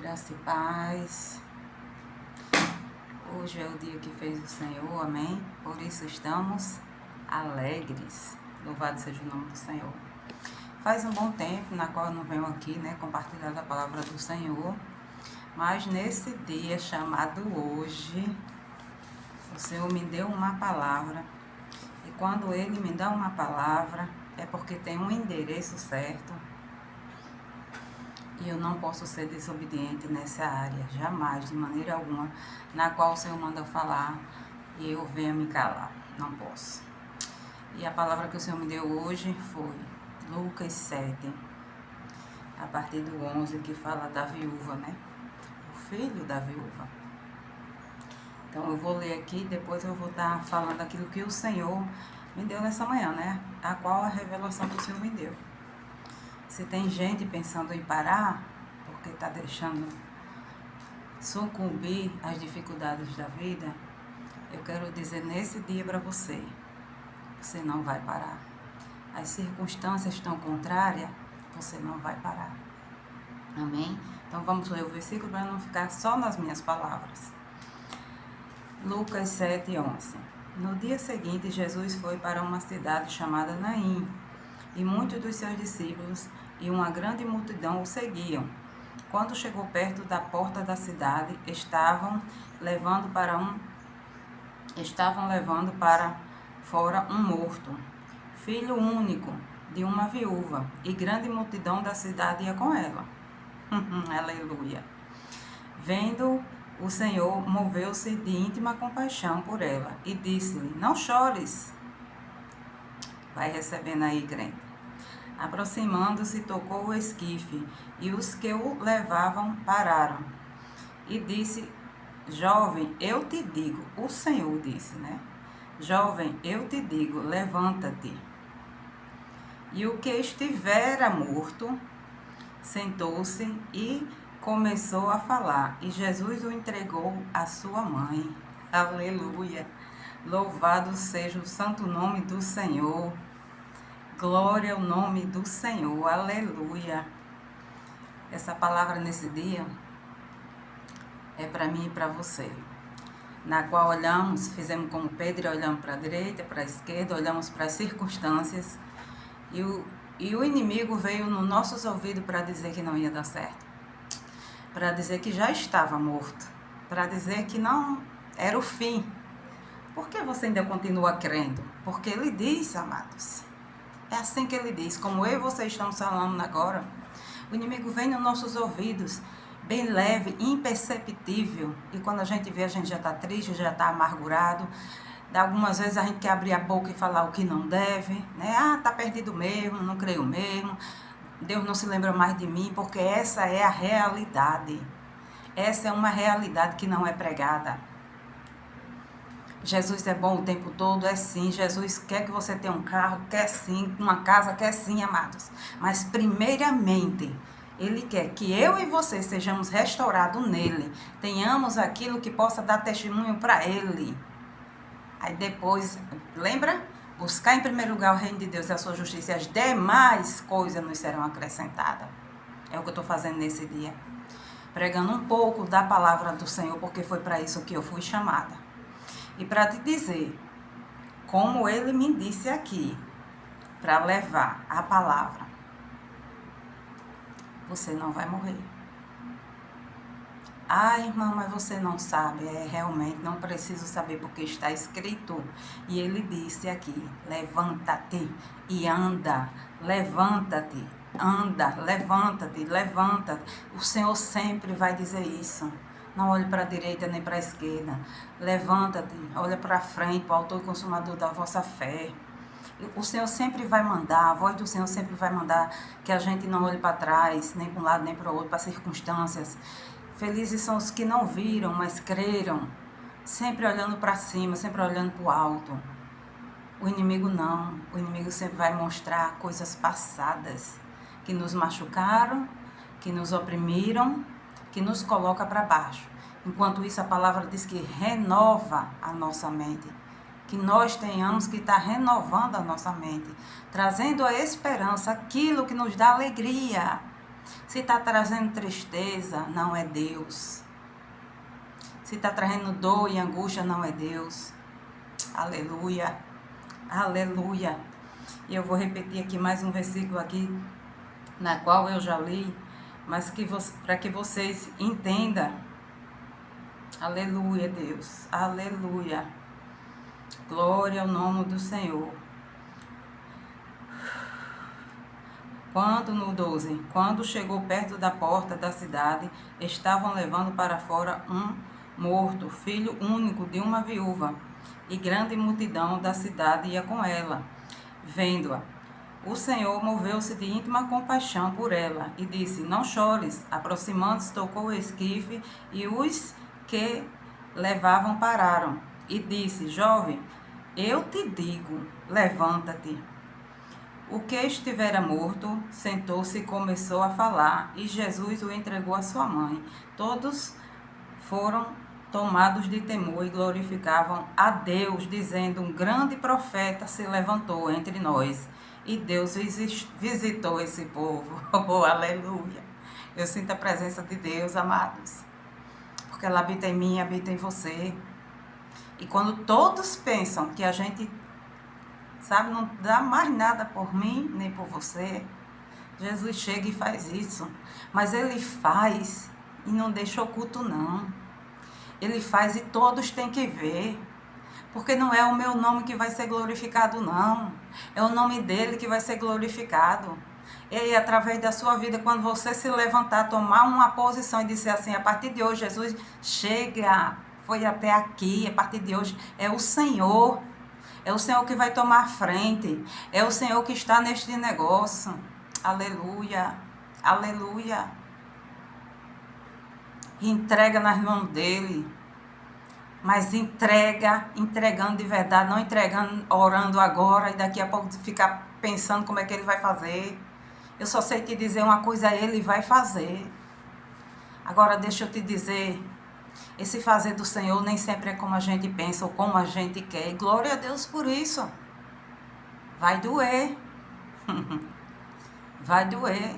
Graça e paz. Hoje é o dia que fez o Senhor, amém? Por isso estamos alegres. Louvado seja o nome do Senhor. Faz um bom tempo na qual eu não venho aqui, compartilhar a palavra do Senhor. Mas nesse dia chamado hoje, o Senhor me deu uma palavra. E quando Ele me dá uma palavra, é porque tem um endereço certo. E eu não posso ser desobediente nessa área, jamais, de maneira alguma, na qual o Senhor manda falar e eu venha me calar. Não posso. E a palavra que o Senhor me deu hoje foi Lucas 7, a partir do 11, que fala da viúva, O filho da viúva. Então eu vou ler aqui, depois eu vou estar falando aquilo que o Senhor me deu nessa manhã, A qual a revelação que o Senhor me deu. Se tem gente pensando em parar, porque está deixando sucumbir às dificuldades da vida, eu quero dizer nesse dia para você, você não vai parar. As circunstâncias estão contrárias, você não vai parar. Amém? Então vamos ler o versículo para não ficar só nas minhas palavras. Lucas 7, 11. No dia seguinte, Jesus foi para uma cidade chamada Naim, e muitos dos seus discípulos e uma grande multidão o seguiam. Quando chegou perto da porta da cidade, estavam levando para fora um morto, filho único de uma viúva, e grande multidão da cidade ia com ela. Aleluia. Vendo o Senhor, moveu-se de íntima compaixão por ela e disse-lhe: não chores. Vai recebendo aí, crente. Aproximando-se, tocou o esquife, e os que o levavam pararam. E disse: jovem, eu te digo, o Senhor disse, Jovem, eu te digo, levanta-te. E o que estivera morto sentou-se e começou a falar, e Jesus o entregou à sua mãe. Aleluia! Louvado seja o santo nome do Senhor. Glória ao nome do Senhor, aleluia. Essa palavra nesse dia é para mim e para você, na qual olhamos, fizemos como Pedro, olhamos para a direita, para a esquerda, olhamos para as circunstâncias e o inimigo veio nos nossos ouvidos para dizer que não ia dar certo, para dizer que já estava morto, para dizer que não era o fim. Por que você ainda continua crendo? Porque ele diz, amados, é assim que ele diz, como eu e você estamos falando agora, o inimigo vem nos nossos ouvidos, bem leve, imperceptível, e quando a gente vê, a gente já está triste, já está amargurado. Algumas vezes a gente quer abrir a boca e falar o que não deve, tá perdido mesmo, não creio mesmo, Deus não se lembra mais de mim, porque essa é a realidade. Essa é uma realidade que não é pregada. Jesus é bom o tempo todo, é sim. Jesus quer que você tenha um carro, quer sim. Uma casa, quer sim, amados. Mas primeiramente, Ele quer que eu e você sejamos restaurados nele. Tenhamos aquilo que possa dar testemunho para Ele. Aí depois, lembra? Buscar em primeiro lugar o reino de Deus e a sua justiça, e as demais coisas nos serão acrescentadas. É o que eu estou fazendo nesse dia. Pregando um pouco da palavra do Senhor, porque foi para isso que eu fui chamada. E para te dizer, como ele me disse aqui, para levar a palavra, você não vai morrer. Irmã, mas você não sabe. Realmente, não preciso saber, porque está escrito. E ele disse aqui, levanta-te e anda, levanta-te, anda, levanta-te, levanta-te. O Senhor sempre vai dizer isso. Não olhe para a direita nem para a esquerda. Levanta-te, olha para frente, para o autor e consumador da vossa fé. O Senhor sempre vai mandar, a voz do Senhor sempre vai mandar que a gente não olhe para trás, nem para um lado nem para o outro, para as circunstâncias. Felizes são os que não viram, mas creram. Sempre olhando para cima, sempre olhando para o alto. O inimigo não. O inimigo sempre vai mostrar coisas passadas que nos machucaram, que nos oprimiram, que nos coloca para baixo. Enquanto isso, a palavra diz que renova a nossa mente. Que nós tenhamos que estar renovando a nossa mente. Trazendo a esperança, aquilo que nos dá alegria. Se está trazendo tristeza, não é Deus. Se está trazendo dor e angústia, não é Deus. Aleluia. Aleluia. E eu vou repetir aqui mais um versículo aqui, na qual eu já li, mas para que vocês entendam. Aleluia, Deus. Aleluia. Glória ao nome do Senhor. No 12, quando chegou perto da porta da cidade, estavam levando para fora um morto, filho único de uma viúva, e grande multidão da cidade ia com ela. Vendo-a, o Senhor moveu-se de íntima compaixão por ela e disse: não chores. Aproximando-se, tocou o esquife e os que levavam pararam. E disse: jovem, eu te digo, levanta-te. O que estivera morto sentou-se e começou a falar, e Jesus o entregou à sua mãe. Todos foram tomados de temor e glorificavam a Deus, dizendo: um grande profeta se levantou entre nós, e Deus visitou esse povo. Oh, aleluia! Eu sinto a presença de Deus, amados, porque ela habita em mim, habita em você. E quando todos pensam que a gente, sabe, não dá mais nada por mim, nem por você, Jesus chega e faz isso. Mas Ele faz e não deixa oculto, não. Ele faz e todos têm que ver. Porque não é o meu nome que vai ser glorificado, não. É o nome dele que vai ser glorificado. E aí, através da sua vida, quando você se levantar, tomar uma posição e dizer assim: a partir de hoje, Jesus chega, foi até aqui, a partir de hoje é o Senhor. É o Senhor que vai tomar a frente. É o Senhor que está neste negócio. Aleluia. Aleluia. Entrega nas mãos dele. Mas entregando de verdade, não entregando, orando agora e daqui a pouco ficar pensando como é que ele vai fazer. Eu só sei te dizer uma coisa: ele vai fazer. Agora deixa eu te dizer, esse fazer do Senhor nem sempre é como a gente pensa ou como a gente quer. E glória a Deus por isso. Vai doer. Vai doer.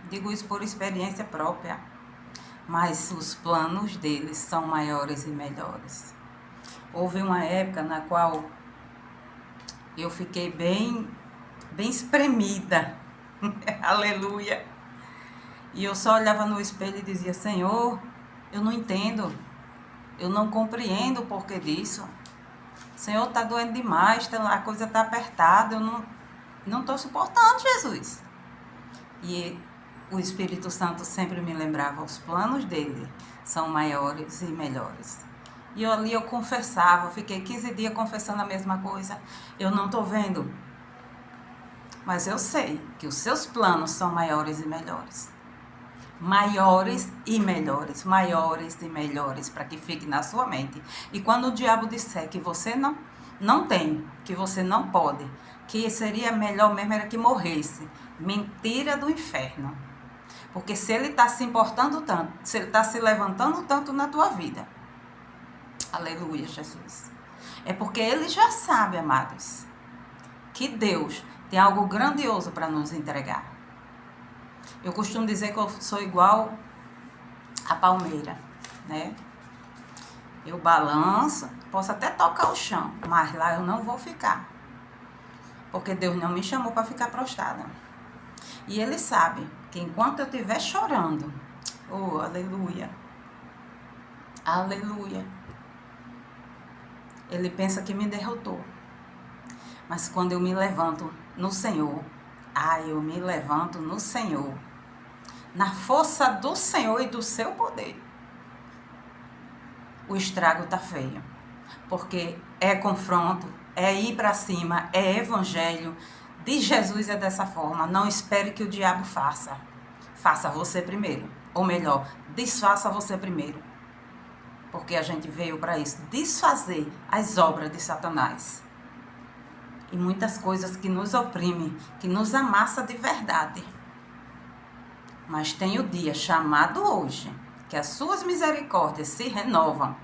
Digo isso por experiência própria. Mas os planos deles são maiores e melhores. Houve uma época na qual eu fiquei bem espremida. Aleluia. E eu só olhava no espelho e dizia: Senhor, eu não entendo. Eu não compreendo o porquê disso. Senhor, está doendo demais, a coisa está apertada, eu não estou suportando, Jesus. E o Espírito Santo sempre me lembrava: os planos dele são maiores e melhores. E ali eu confessava, fiquei 15 dias confessando a mesma coisa. Eu não estou vendo, mas eu sei que os seus planos são maiores e melhores. Maiores e melhores, maiores e melhores, para que fique na sua mente. E quando o diabo disser que você não tem, que você não pode, que seria melhor mesmo era que morresse, mentira do inferno. Porque se ele está se importando tanto, se ele está se levantando tanto na tua vida, aleluia, Jesus, é porque ele já sabe, amados, que Deus tem algo grandioso para nos entregar. Eu costumo dizer que eu sou igual a palmeira, né? Eu balanço, posso até tocar o chão, mas lá eu não vou ficar. Porque Deus não me chamou para ficar prostrada. E Ele sabe que enquanto eu estiver chorando, oh, aleluia, aleluia, Ele pensa que me derrotou. Mas quando eu me levanto no Senhor, eu me levanto no Senhor, na força do Senhor e do seu poder, o estrago tá feio. Porque é confronto, é ir para cima, é evangelho. De Jesus é dessa forma. Não espere que o diabo faça. Faça você primeiro. Ou melhor, desfaça você primeiro. Porque a gente veio para isso. Desfazer as obras de Satanás. E muitas coisas que nos oprimem, que nos amassa de verdade. Mas tem o dia chamado hoje, que as suas misericórdias se renovam.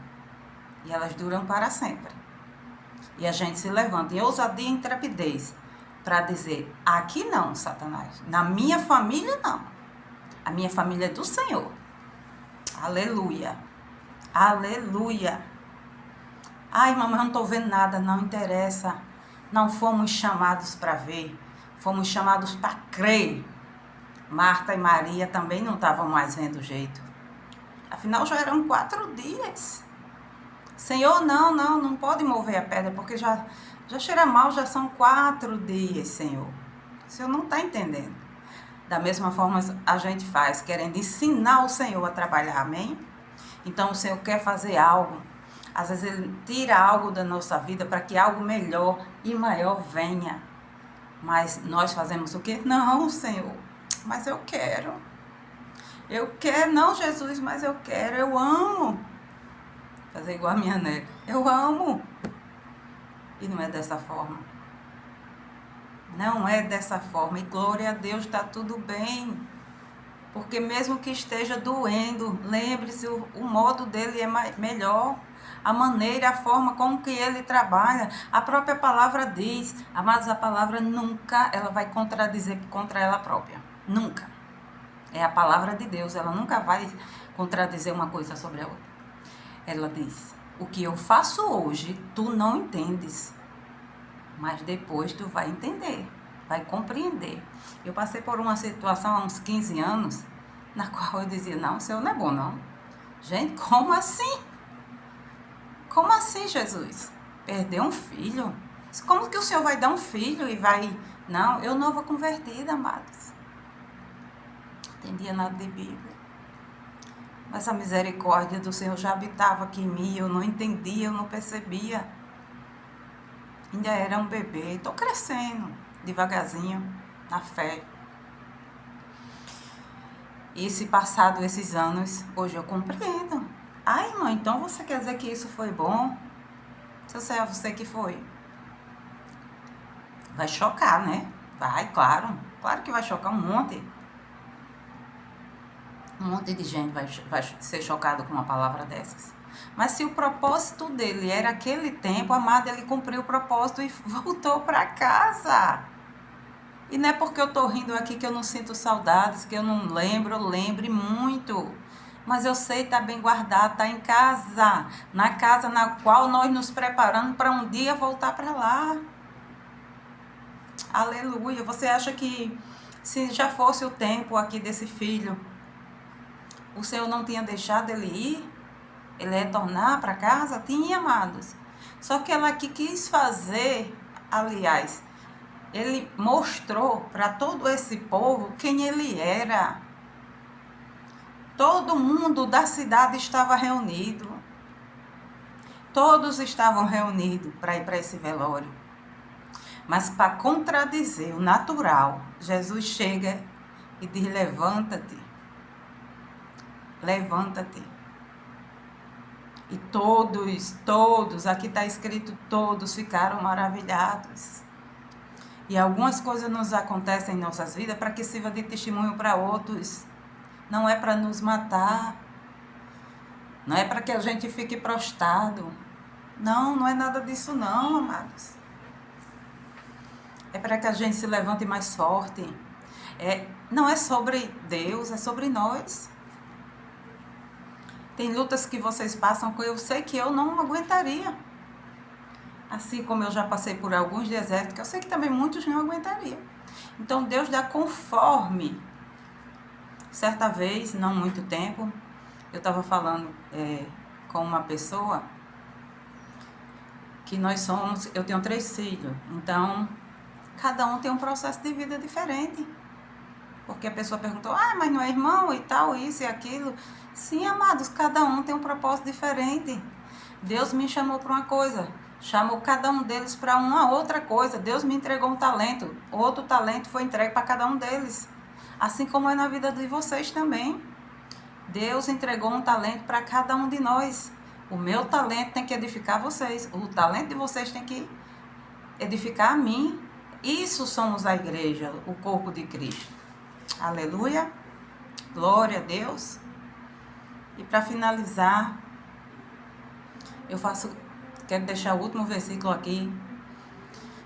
E elas duram para sempre. E a gente se levanta em ousadia e intrepidez para dizer: aqui não, Satanás. Na minha família, não. A minha família é do Senhor. Aleluia. Aleluia. Ai, mamãe, eu não estou vendo nada, não interessa. Não fomos chamados para ver, fomos chamados para crer. Marta e Maria também não estavam mais vendo jeito. Afinal, já eram 4 dias. Senhor, não pode mover a pedra, porque já cheira mal, já são 4 dias, Senhor. O Senhor não está entendendo. Da mesma forma a gente faz, querendo ensinar o Senhor a trabalhar, amém? Então o Senhor quer fazer algo. Às vezes Ele tira algo da nossa vida para que algo melhor e maior venha. Mas nós fazemos o quê? Não, Senhor, mas eu quero. Eu quero, não, Jesus, mas eu quero, eu amo. Fazer igual a minha nega. Eu amo. E não é dessa forma. Não é dessa forma. E glória a Deus, está tudo bem. Porque mesmo que esteja doendo, lembre-se, o modo dele é melhor. A maneira, a forma como que ele trabalha. A própria palavra diz. Amados, a palavra nunca ela vai contradizer contra ela própria. Nunca. É a palavra de Deus. Ela nunca vai contradizer uma coisa sobre a outra. Ela diz, o que eu faço hoje, tu não entendes. Mas depois tu vai entender, vai compreender. Eu passei por uma situação há uns 15 anos, na qual eu dizia, não, o Senhor não é bom, não. Gente, como assim? Como assim, Jesus? Perder um filho? Como que o Senhor vai dar um filho e vai... Não, eu nova convertida, amados. Não entendia nada de Bíblia. Mas a misericórdia do Senhor já habitava aqui em mim, eu não entendia, eu não percebia. Ainda era um bebê, estou crescendo devagarzinho na fé. E se passado esses anos, hoje eu compreendo. Ai, irmã, então você quer dizer que isso foi bom? Se eu sei que foi. Vai chocar, né? Vai, claro. Claro que vai chocar um monte. Um monte de gente vai ser chocado com uma palavra dessas. Mas se o propósito dele era aquele tempo, amado, ele cumpriu o propósito e voltou para casa. E não é porque eu estou rindo aqui que eu não sinto saudades, que eu não lembro, eu lembre muito. Mas eu sei, está bem guardado, está em casa. Na casa na qual nós nos preparamos para um dia voltar para lá. Aleluia. Você acha que se já fosse o tempo aqui desse filho, o Senhor não tinha deixado ele ir? Ele ia retornar para casa? Tinha, amados. Só que ela aqui quis fazer, aliás, ele mostrou para todo esse povo quem ele era. Todo mundo da cidade estava reunido. Todos estavam reunidos para ir para esse velório. Mas para contradizer o natural, Jesus chega e diz, levanta-te. Levanta-te. E todos, aqui está escrito todos, ficaram maravilhados. E algumas coisas nos acontecem em nossas vidas para que sirva de testemunho para outros. Não é para nos matar. Não é para que a gente fique prostrado. Não é nada disso não, amados. É para que a gente se levante mais forte. Não é sobre Deus, é sobre nós. Tem lutas que vocês passam que eu sei que eu não aguentaria. Assim como eu já passei por alguns desertos, que eu sei que também muitos não aguentariam. Então Deus dá conforme. Certa vez, não muito tempo, eu estava falando com uma pessoa que eu tenho 3 filhos. Então, cada um tem um processo de vida diferente. Porque a pessoa perguntou, mas não é irmão e tal, isso e aquilo. Sim, amados, cada um tem um propósito diferente. Deus me chamou para uma coisa, chamou cada um deles para uma outra coisa. Deus me entregou um talento, outro talento foi entregue para cada um deles. Assim como é na vida de vocês também. Deus entregou um talento para cada um de nós. O meu talento tem que edificar vocês. O talento de vocês tem que edificar a mim. Isso somos a igreja, o corpo de Cristo. Aleluia. Glória a Deus. E para finalizar, quero deixar o último versículo aqui,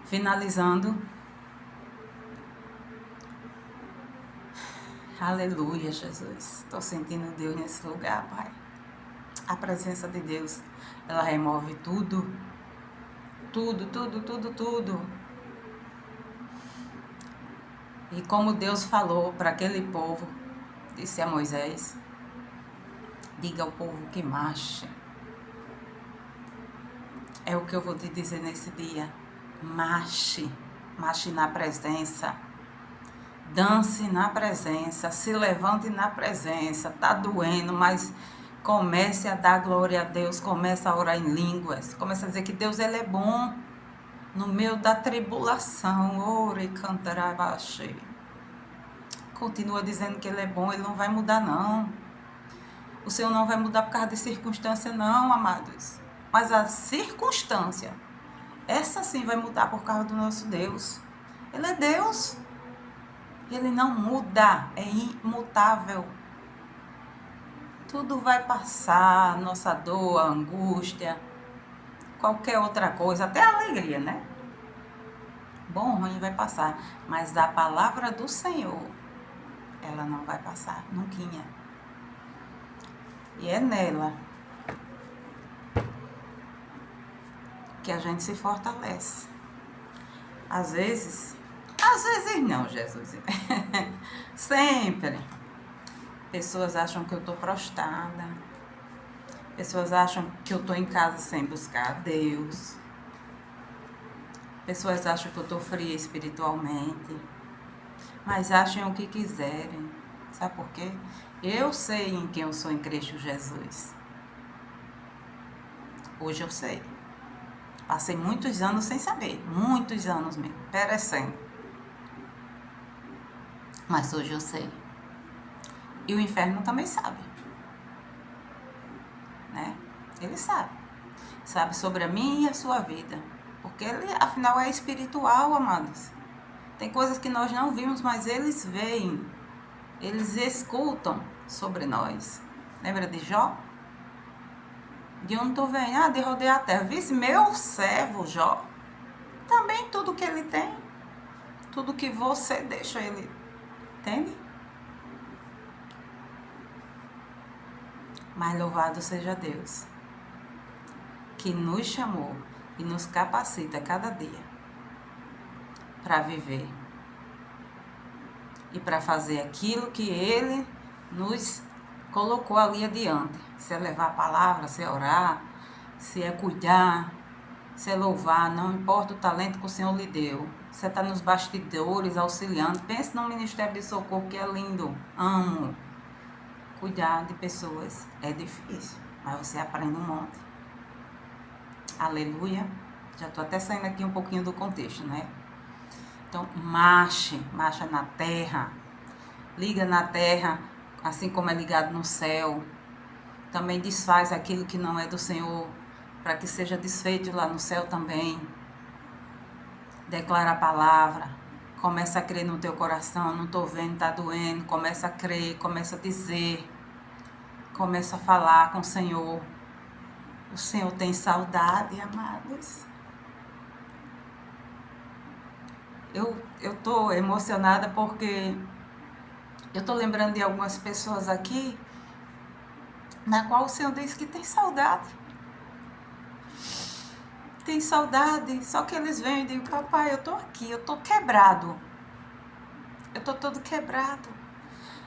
finalizando. Aleluia, Jesus. Estou sentindo Deus nesse lugar, Pai. A presença de Deus, ela remove tudo. Tudo, tudo, tudo, tudo. E como Deus falou para aquele povo, disse a Moisés, diga ao povo que marche. É o que eu vou te dizer nesse dia. Marche. Marche na presença. Dance na presença. Se levante na presença. Tá doendo, mas comece a dar glória a Deus. Comece a orar em línguas. Comece a dizer que Deus ele é bom. No meio da tribulação. Ore cantará baixo. Continua dizendo que ele é bom. Ele não vai mudar, não. O Senhor não vai mudar por causa de circunstância, não, amados. Mas a circunstância, essa sim vai mudar por causa do nosso Deus. Ele é Deus. Ele não muda, é imutável. Tudo vai passar, nossa dor, a angústia, qualquer outra coisa, até a alegria, né? Bom, ruim vai passar, mas a palavra do Senhor, ela não vai passar, nunca. E é nela que a gente se fortalece. Às vezes não, Jesus. Sempre. Pessoas acham que eu tô prostrada. Pessoas acham que eu tô em casa sem buscar a Deus. Pessoas acham que eu tô fria espiritualmente. Mas achem o que quiserem. Sabe por quê? Eu sei em quem eu sou em Cristo Jesus. Hoje eu sei. Passei muitos anos sem saber. Muitos anos mesmo. Perecendo. Mas hoje eu sei. E o inferno também sabe. Né? Ele sabe. Sabe sobre a minha e a sua vida. Porque ele, afinal, é espiritual, amados. Tem coisas que nós não vimos, mas eles veem. Eles escutam sobre nós. Lembra de Jó? De onde tu vem? Ah, de rodear a terra. Vice, meu servo Jó. Também tudo que ele tem. Tudo que você deixa ele. Entende? Mas louvado seja Deus. Que nos chamou e nos capacita cada dia. Para viver. E para fazer aquilo que Ele nos colocou ali adiante. Se é levar a palavra, se é orar, se é cuidar, se é louvar, não importa o talento que o Senhor lhe deu. Você está nos bastidores, auxiliando. Pense no Ministério de Socorro, que é lindo. Amo. Cuidar de pessoas é difícil, mas você aprende um monte. Aleluia. Já estou até saindo aqui um pouquinho do contexto, né? Então, marcha na terra. Liga na terra, assim como é ligado no céu. Também desfaz aquilo que não é do Senhor, para que seja desfeito lá no céu também. Declara a palavra. Começa a crer no teu coração. Não estou vendo, está doendo. Começa a crer, começa a dizer. Começa a falar com o Senhor. O Senhor tem saudade, amados. Eu estou emocionada porque eu estou lembrando de algumas pessoas aqui na qual o Senhor diz que tem saudade. Tem saudade, só que eles vêm e dizem, papai, eu estou aqui, eu estou quebrado. Eu estou todo quebrado.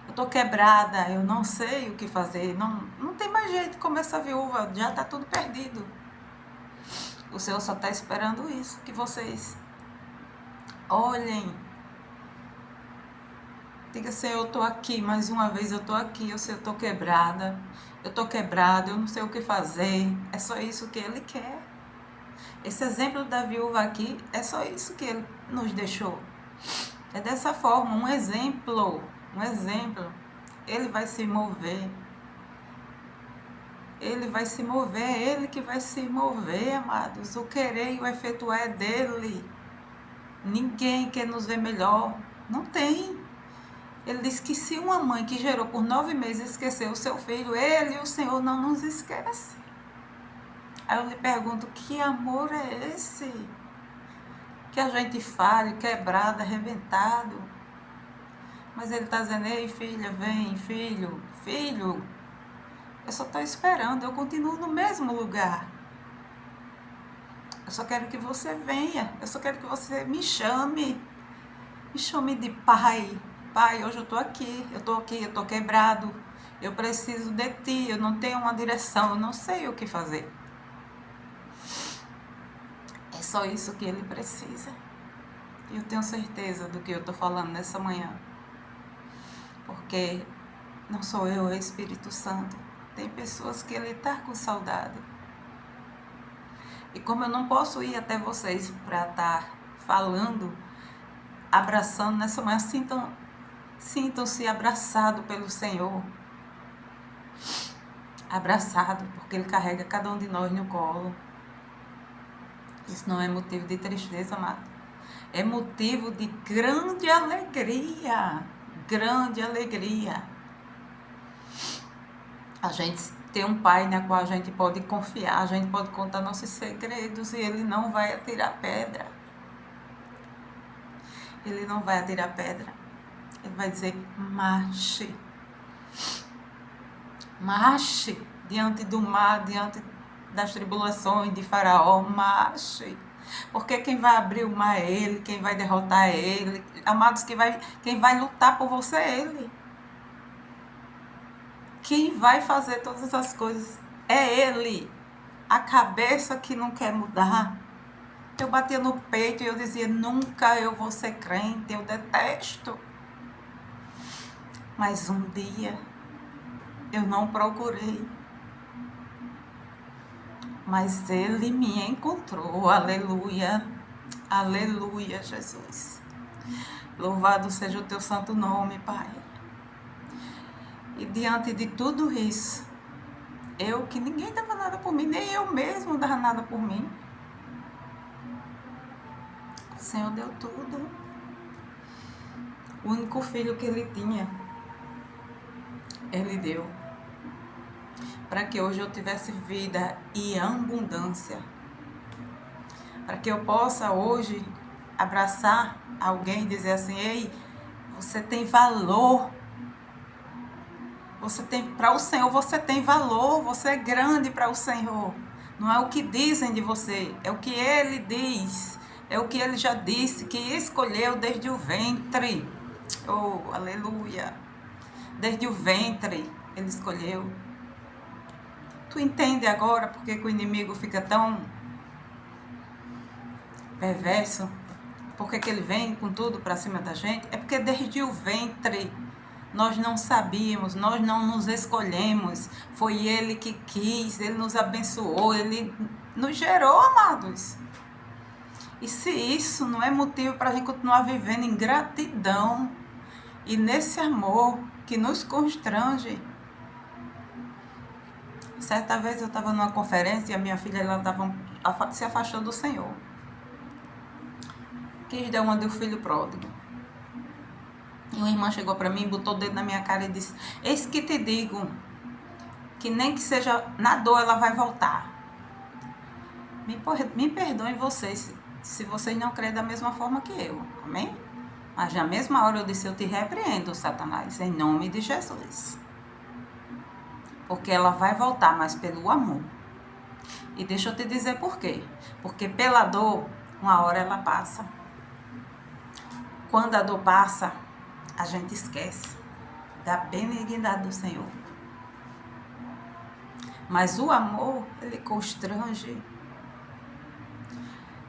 Eu estou quebrada, eu não sei o que fazer. Não tem mais jeito como essa viúva, já está tudo perdido. O Senhor só está esperando isso, que vocês olhem. Diga, Senhor, eu estou aqui, mais uma vez eu estou aqui, eu sei, eu estou quebrada. Eu estou quebrada, eu não sei o que fazer. É só isso que Ele quer. Esse exemplo da viúva aqui, é só isso que Ele nos deixou. É dessa forma, um exemplo. Ele vai se mover. Ele vai se mover, é Ele que vai se mover, amados. O querer e o efetuar é dEle. Ninguém quer nos ver melhor. Não tem. Ele disse que se uma mãe que gerou por 9 meses esqueceu o seu filho, Ele, o Senhor, não nos esquece. Aí eu lhe pergunto, que amor é esse? Que a gente fale, quebrado, arrebentado. Mas ele está dizendo, ei filha, vem, filho, filho, eu só estou esperando, eu continuo no mesmo lugar. Eu só quero que você venha, eu só quero que você me chame de pai. Pai, hoje eu estou aqui, eu estou quebrado, eu preciso de ti, eu não tenho uma direção, eu não sei o que fazer. É só isso que ele precisa. E eu tenho certeza do que eu estou falando nessa manhã. Porque não sou eu, é o Espírito Santo. Tem pessoas que ele está com saudade. E como eu não posso ir até vocês para estar falando, abraçando nessa manhã, sintam-se abraçados pelo Senhor. Abraçado, porque Ele carrega cada um de nós no colo. Isso não é motivo de tristeza, amado. É motivo de grande alegria. Grande alegria. A gente tem um pai na qual a gente pode confiar, a gente pode contar nossos segredos e ele não vai atirar pedra. Ele não vai atirar pedra. Ele vai dizer, marche. Marche diante do mar, diante das tribulações de Faraó, marche. Porque quem vai abrir o mar é ele, quem vai derrotar é ele. Amados, quem vai lutar por você é ele. Quem vai fazer todas as coisas é ele. A cabeça que não quer mudar. Eu batia no peito e eu dizia, nunca eu vou ser crente, eu detesto. Mas um dia eu não procurei. Mas ele me encontrou. Aleluia. Aleluia, Jesus. Louvado seja o teu santo nome, Pai. E diante de tudo isso, eu que ninguém dava nada por mim, nem eu mesmo dava nada por mim. O Senhor deu tudo. O único filho que ele tinha, ele deu. Para que hoje eu tivesse vida e abundância. Para que eu possa hoje abraçar alguém e dizer assim, ei, você tem valor. Para o Senhor você tem valor, você é grande para o Senhor. Não é o que dizem de você, é o que Ele diz, é o que Ele já disse, que escolheu desde o ventre. Oh, aleluia! Desde o ventre Ele escolheu. Tu entende agora porque que o inimigo fica tão perverso? Porque que ele vem com tudo para cima da gente? É porque desde o ventre nós não sabíamos, nós não nos escolhemos. Foi Ele que quis, Ele nos abençoou, Ele nos gerou, amados. E se isso não é motivo para a gente continuar vivendo em gratidão e nesse amor que nos constrange. Certa vez eu estava numa conferência e a minha filha se afastou do Senhor. Quis dar uma do filho pródigo. E uma irmã chegou para mim, botou o dedo na minha cara e disse, eis que te digo, que nem que seja na dor ela vai voltar. Me perdoem vocês, se vocês não creem da mesma forma que eu, amém? Mas na mesma hora eu disse, eu te repreendo, Satanás, em nome de Jesus. Porque ela vai voltar, mas pelo amor. E deixa eu te dizer por quê. Porque pela dor, uma hora ela passa. Quando a dor passa, a gente esquece da benignidade do Senhor. Mas o amor, ele constrange.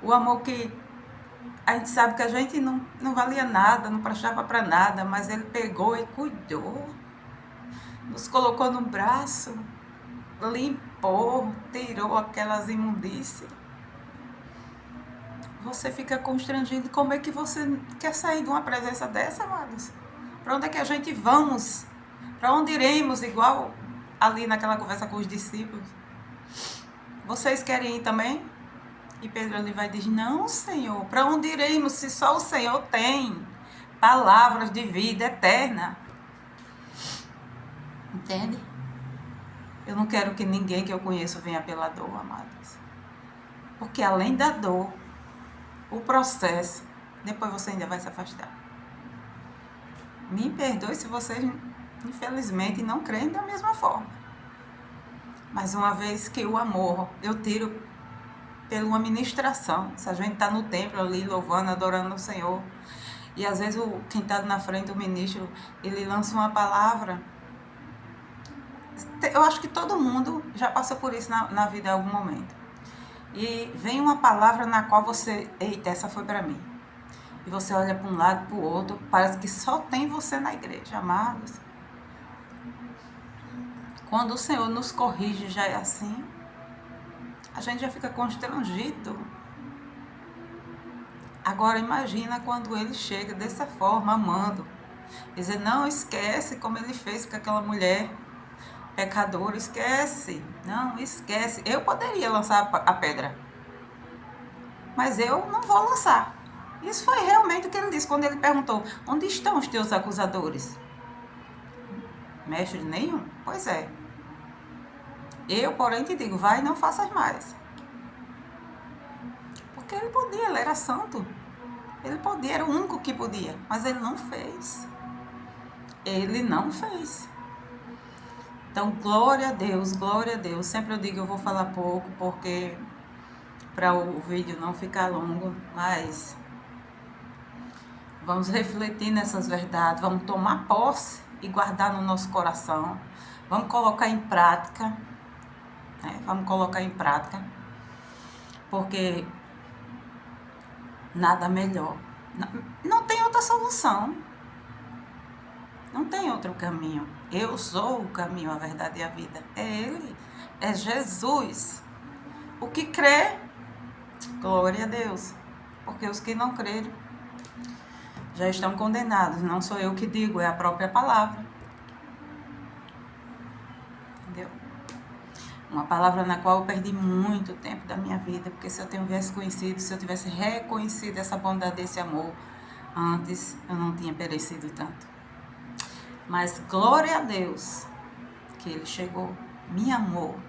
O amor que a gente sabe que a gente não valia nada, não prestava para nada, mas ele pegou e cuidou. Nos colocou no braço, limpou, tirou aquelas imundícias. Você fica constrangido. Como é que você quer sair de uma presença dessa, amados? Para onde é que a gente vamos? Para onde iremos? Igual ali naquela conversa com os discípulos. Vocês querem ir também? E Pedro ali vai dizer, não, Senhor, para onde iremos se só o Senhor tem palavras de vida eterna? Entende? Eu não quero que ninguém que eu conheço venha pela dor, amados. Porque além da dor, o processo, depois você ainda vai se afastar. Me perdoe se vocês, infelizmente, não creem da mesma forma. Mas uma vez que o amor eu tiro pela uma ministração, se a gente está no templo ali louvando, adorando o Senhor, e às vezes quem está na frente, o ministro, ele lança uma palavra. Eu acho que todo mundo já passou por isso na vida em algum momento. E vem uma palavra na qual você, eita, essa foi para mim. E você olha para um lado, para o outro, parece que só tem você na igreja, amados. Quando o Senhor nos corrige já é assim, a gente já fica constrangido. Agora imagina quando ele chega dessa forma, amando. Dizer, não esquece como ele fez com aquela mulher pecadora, esquece. Não, esquece. Eu poderia lançar a pedra, mas eu não vou lançar. Isso foi realmente o que ele disse quando ele perguntou, onde estão os teus acusadores? Mestre, nenhum? Pois é. Eu, porém, te digo, vai e não faças mais. Porque ele podia, ele era santo. Ele podia, era o único que podia, mas ele não fez. Ele não fez. Então, glória a Deus, glória a Deus. Sempre eu digo, eu vou falar pouco, porque para o vídeo não ficar longo, mas vamos refletir nessas verdades, vamos tomar posse e guardar no nosso coração. Vamos colocar em prática, né? Vamos colocar em prática, porque nada melhor. Não tem outra solução. Não tem outro caminho. Eu sou o caminho, a verdade e a vida. É Ele, é Jesus. O que crê, glória a Deus. Porque os que não crerem já estão condenados. Não sou eu que digo, é a própria palavra. Entendeu? Uma palavra na qual eu perdi muito tempo da minha vida. Porque se eu tivesse conhecido, se eu tivesse reconhecido essa bondade, esse amor, antes eu não tinha perecido tanto. Mas glória a Deus que Ele chegou, me amou,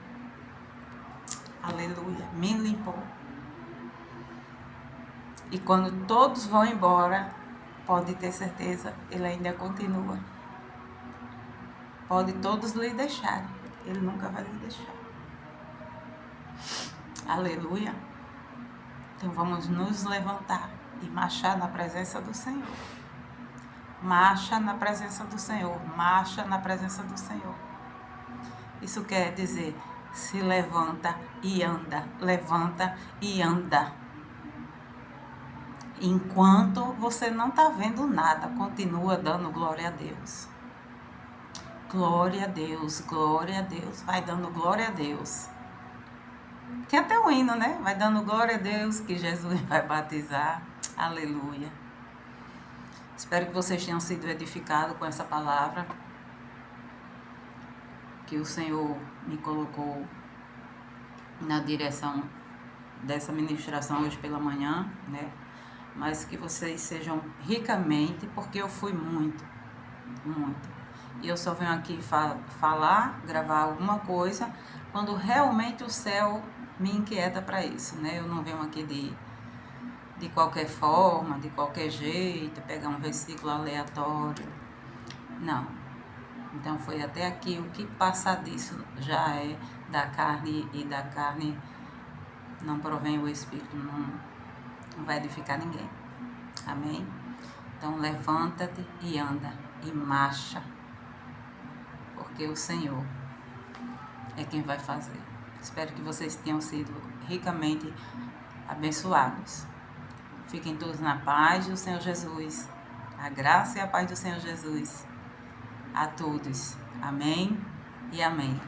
aleluia, me limpou. E quando todos vão embora, pode ter certeza, Ele ainda continua. Pode todos lhe deixarem, Ele nunca vai lhe deixar. Aleluia. Então vamos nos levantar e marchar na presença do Senhor. Marcha na presença do Senhor, marcha na presença do Senhor. Isso quer dizer, se levanta e anda, levanta e anda. Enquanto você não está vendo nada, continua dando glória a Deus. Glória a Deus, glória a Deus, vai dando glória a Deus. Tem até um hino, né? Vai dando glória a Deus que Jesus vai batizar. Aleluia. Espero que vocês tenham sido edificados com essa palavra que o Senhor me colocou na direção dessa ministração hoje pela manhã, né? Mas que vocês sejam ricamente, porque eu fui muito. E eu só venho aqui falar, gravar alguma coisa, quando realmente o céu me inquieta para isso, né? Eu não venho aqui de qualquer forma, de qualquer jeito, pegar um versículo aleatório. Não. Então foi até aqui, o que passar disso já é da carne, e da carne não provém o Espírito, não vai edificar ninguém. Amém? Então levanta-te e anda, e marcha, porque o Senhor é quem vai fazer. Espero que vocês tenham sido ricamente abençoados. Fiquem todos na paz do Senhor Jesus. A graça e a paz do Senhor Jesus a todos. Amém e amém.